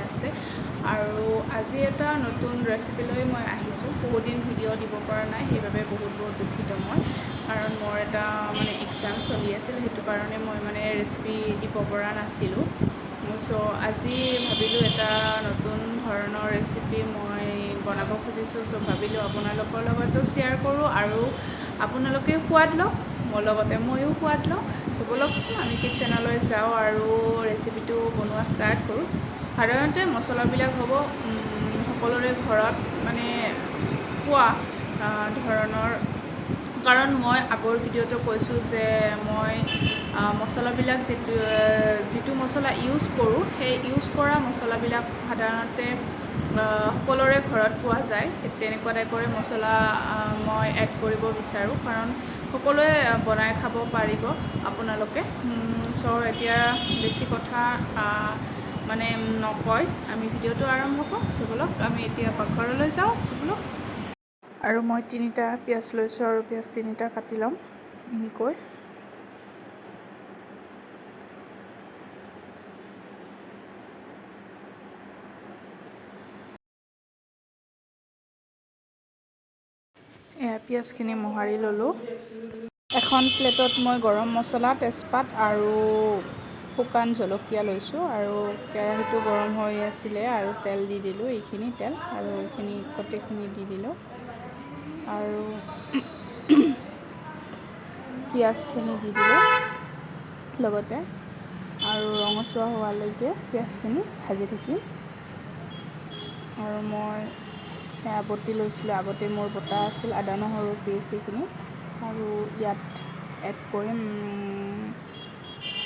আছে আৰু আজি এটা নতুন ৰেচিপি লৈ মই আহিছোঁ বহুত দিন ভিডিঅ' দিব পৰা নাই সেইবাবে বহুত দুখিত মই কাৰণ মোৰ এটা মানে এক্সাম চলি আছিল সেইটো কাৰণে মই মানে ৰেচিপি দিব পৰা নাছিলোঁ চ' আজি ভাবিলোঁ এটা নতুন ধৰণৰ ৰেচিপি মই বনাব খুজিছোঁ চ' ভাবিলোঁ আপোনালোকৰ লগতো শ্বেয়াৰ কৰোঁ আৰু আপোনালোকেও সোৱাদ লওক মোৰ লগতে ময়ো সোৱাদ লওঁ চ' ব'লকচোন আমি কিটচেনলৈ যাওঁ আৰু ৰেচিপিটো বনোৱা ষ্টাৰ্ট কৰোঁ সাধাৰণতে মছলাবিলাক হ'ব সকলোৰে ঘৰত মানে পোৱা ধৰণৰ কাৰণ মই আগৰ ভিডিঅ'টো কৈছোঁ যে মই মছলাবিলাক যিটো মছলা ইউজ কৰোঁ সেই ইউজ কৰা মছলাবিলাক সাধাৰণতে সকলোৰে ঘৰত পোৱা যায় তেনেকুৱা টাইপৰে মছলা মই এড কৰিব বিচাৰোঁ কাৰণ সকলোৱে বনাই খাব পাৰিব আপোনালোকে চ' এতিয়া বেছি কথা মানে নকয় আমি ভিডিঅ'টো আৰম্ভ কৰোঁ চবলক আমি এতিয়া পাকঘৰলৈ যাওঁ চবলক আৰু মই 3টা পিঁয়াজ লৈছোঁ আৰু পিঁয়াজ 3টা কাটি ল'ম মিহিকৈ পিঁয়াজখিনি মোহাৰি ল'লোঁ এখন প্লেটত মই গৰম মছলা তেজপাত আৰু শুকান জলকীয়া লৈছোঁ আৰু কেৰাহীটো গৰম হৈ আছিলে আৰু তেল দি দিলোঁ এইখিনি তেল আৰু এইখিনি গোটেইখিনি দি দিলোঁ আৰু পিঁয়াজখিনি দি দিলোঁ লগতে আৰু ৰঙচুৱা হোৱালৈকে পিঁয়াজখিনি ভাজি থাকিম আৰু মই বটি লৈছিলোঁ আগতে মোৰ বটা আছিল আদা নহৰু পেষ্ট এইখিনি আৰু ইয়াত এড কৰিম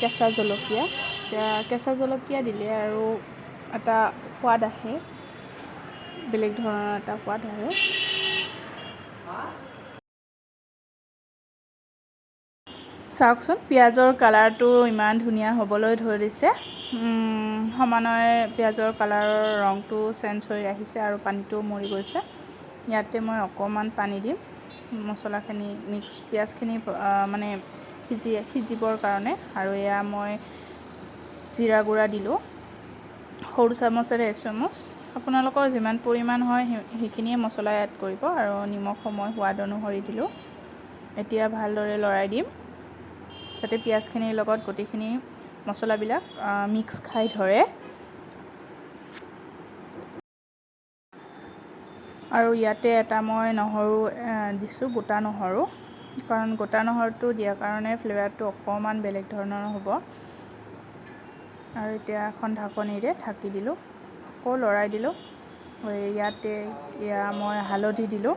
কেঁচা জলকীয়া দিলে আৰু এটা সোৱাদ আহে বেলেগ ধৰণৰ এটা সোৱাদ আহে চাওকচোন পিঁয়াজৰ কালাৰটো ইমান ধুনীয়া হ'বলৈ ধৰিছে সমানয় পিঁয়াজৰ কালাৰৰ ৰংটো চেঞ্জ হৈ আহিছে আৰু পানীটো মৰি গৈছে ইয়াতে মই অকণমান পানী দিম মছলাখিনি পিঁয়াজখিনি মানে সিজিবৰ কাৰণে আৰু এয়া মই জিৰা গুড়া দিলোঁ সৰু চামুচেৰে এচামুচ আপোনালোকৰ যিমান পৰিমাণ হয় সেইখিনিয়ে মছলা এড কৰিব আৰু নিমখ মই সোৱাদ অনুসৰি দিলোঁ এতিয়া ভালদৰে লৰাই দিম যাতে পিঁয়াজখিনিৰ লগত গোটেইখিনি মছলাবিলাক মিক্স খাই ধৰে আৰু ইয়াতে এটা মই নহৰু দিছোঁ গোটা নহৰু কাৰণ গোটা নহৰুটো দিয়াৰ কাৰণে ফ্লেভাৰটো অকণমান বেলেগ ধৰণৰ হ'ব আৰু এতিয়া এখন ঢাকনিৰে ঢাকি দিলোঁ আকৌ লৰাই দিলোঁ ইয়াতে এতিয়া মই হালধি দিলোঁ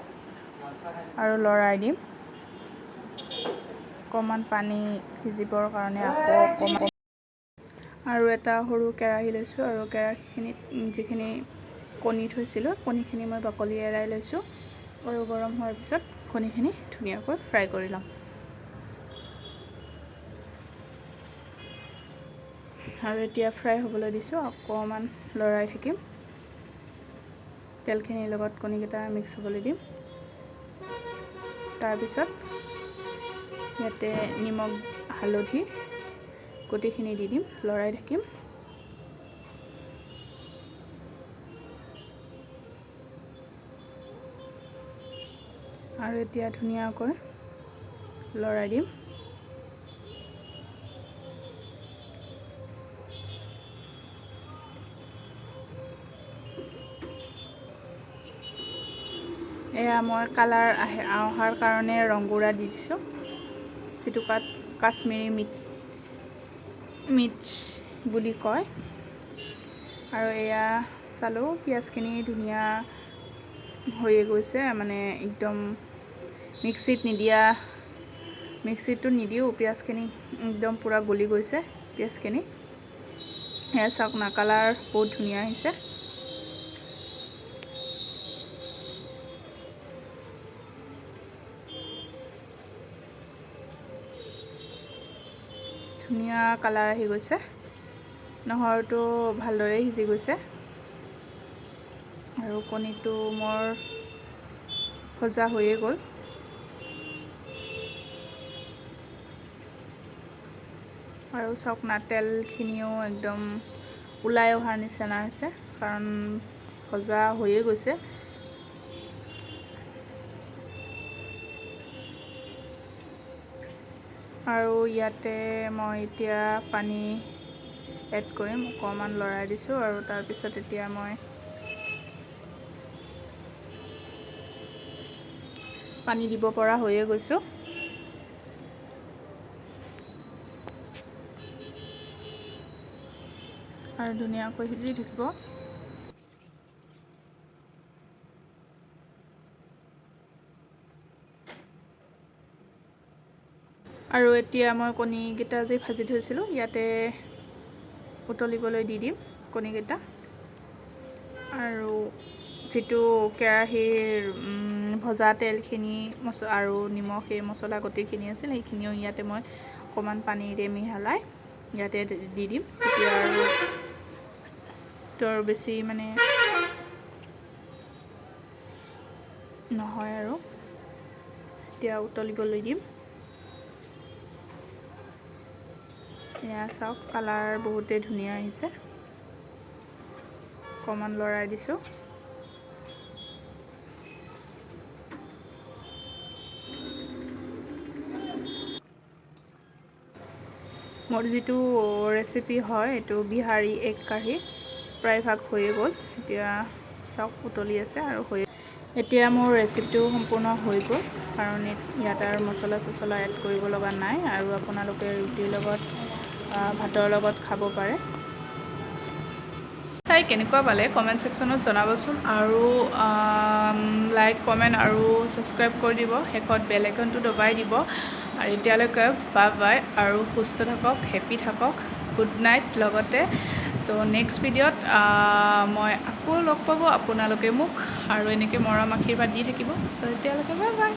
আৰু লৰাই দিম অকণমান পানী সিজিবৰ কাৰণে আকৌ অকণমান আৰু এটা সৰু কেৰাহী লৈছোঁ আৰু কেৰাহীখিনিত যিখিনি কণী থৈছিলোঁ কণীখিনি মই বাকলি এৰাই লৈছোঁ আৰু গৰম হোৱাৰ পিছত কণীখিনি ধুনীয়াকৈ ফ্ৰাই কৰি ল'ম আৰু এতিয়া ফ্ৰাই হ'বলৈ দিছোঁ অকণমান লৰাই থাকিম তেলখিনিৰ লগত কণীকেইটা মিক্স হ'বলৈ দিম তাৰপিছত ইয়াতে নিমখ হালধি গোটেইখিনি দি দিম লৰাই থাকিম আৰু এতিয়া ধুনীয়াকৈ লৰাই দিম এয়া মই কালাৰ অহাৰ কাৰণে ৰংগুড়া দি দিছোঁ যিটো কাশ্মীৰী মিৰ্চ বুলি কয় আৰু এয়া চালোঁ পিঁয়াজখিনি ধুনীয়া হৈ গৈছে মানে একদম মিক্সিটো নিদিওঁ পিঁয়াজখিনি একদম পূৰা গলি গৈছে পিঁয়াজখিনি সেয়া চাওক না কালাৰ বহুত ধুনীয়া আহিছে ধুনীয়া কালাৰ আহি গৈছে নহৰুটো ভালদৰে সিজি গৈছে আৰু কণীটো মোৰ ভজা হৈয়ে গ'ল আৰু চাওক না তেলখিনিও একদম ওলাই অহাৰ নিচিনা হৈছে কাৰণ ভজা হৈয়ে গৈছে। আৰু ইয়াতে মই এতিয়া পানী এড কৰিম, অকণমান লৰাই দিছোঁ। আৰু তাৰপিছত এতিয়া মই পানী দিব পৰা হৈয়ে গৈছোঁ। আৰু ধুনীয়াকৈ সিজি থাকিব। আৰু এতিয়া মই কণীকেইটা যে ভাজি থৈছিলোঁ ইয়াতে উতলিবলৈ দি দিম কণীকেইটা। আৰু যিটো কেৰাহীৰ ভজা তেলখিনি আৰু নিমখ, এই মছলা গোটেইখিনি আছিল, সেইখিনিও ইয়াতে মই অকণমান পানীৰে মিহলাই ইয়াতে দি দিম। তেতিয়া আৰু বেছি মানে নহয় আৰু এতিয়া উতলিবলৈ দিম। এয়া চাওক, কালাৰ বহুতেই ধুনীয়া আহিছে। অকণমান লৰাই দিছোঁ। মোৰ যিটো ৰেচিপি হয় এইটো বিহাৰী এগ কাঢ়ি প্ৰায়ভাগ হৈয়ে গ'ল। এতিয়া চাওক উতলি আছে আৰু এতিয়া মোৰ ৰেচিপিটো সম্পূৰ্ণ হৈ গ'ল, কাৰণ ইয়াত আৰু মছলা চছলা এড কৰিব লগা নাই। আৰু আপোনালোকে ৰুটিৰ লগত, ভাতৰ লগত খাব পাৰে। চাই কেনেকুৱা পালে কমেণ্ট ছেকশ্যনত জনাবচোন। আৰু লাইক, কমেণ্ট আৰু ছাবস্ক্ৰাইব কৰি দিব। শেষত বেল আইকনটো দবাই দিব। আৰু এতিয়ালৈকে বাই বাই, আৰু সুস্থ থাকক, হেপী থাকক, গুড নাইট লগতে। তো নেক্সট ভিডিঅ'ত মই আকৌ লগ পাব আপোনালোকে মোক, আৰু এনেকৈ মৰম আশীৰ্বাদ দি থাকিব। চ' এতিয়ালৈকে বাই বাই।